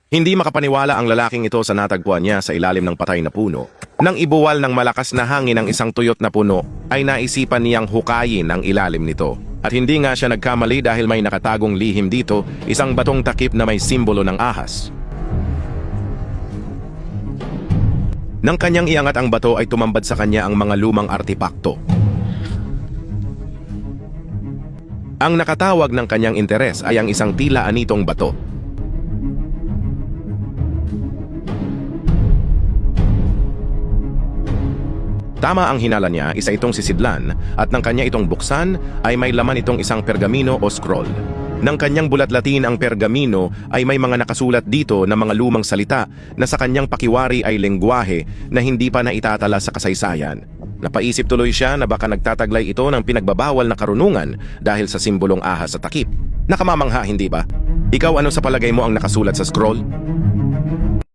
Hindi makapaniwala ang lalaking ito sa natagpuan niya sa ilalim ng patay na puno. Nang ibuwal ng malakas na hangin ang isang tuyot na puno, ay naisipan niyang hukayin ang ilalim nito. At hindi nga siya nagkamali dahil may nakatagong lihim dito, isang batong takip na may simbolo ng ahas. Nang kanyang iangat ang bato ay tumambad sa kanya ang mga lumang artipakto. Ang nakatawag ng kanyang interes ay ang isang tila anitong bato. Tama ang hinala niya, isa itong sisidlan, at nang kanya itong buksan, ay may laman itong isang pergamino o scroll. Nang kanyang bulatlatin ang pergamino, ay may mga nakasulat dito na mga lumang salita na sa kanyang pakiwari ay lengguwahe na hindi pa naitatala sa kasaysayan. Napaisip tuloy siya na baka nagtataglay ito ng pinagbabawal na karunungan dahil sa simbolong ahas at takip. Nakamamangha, hindi ba? Ikaw, ano sa palagay mo ang nakasulat sa scroll?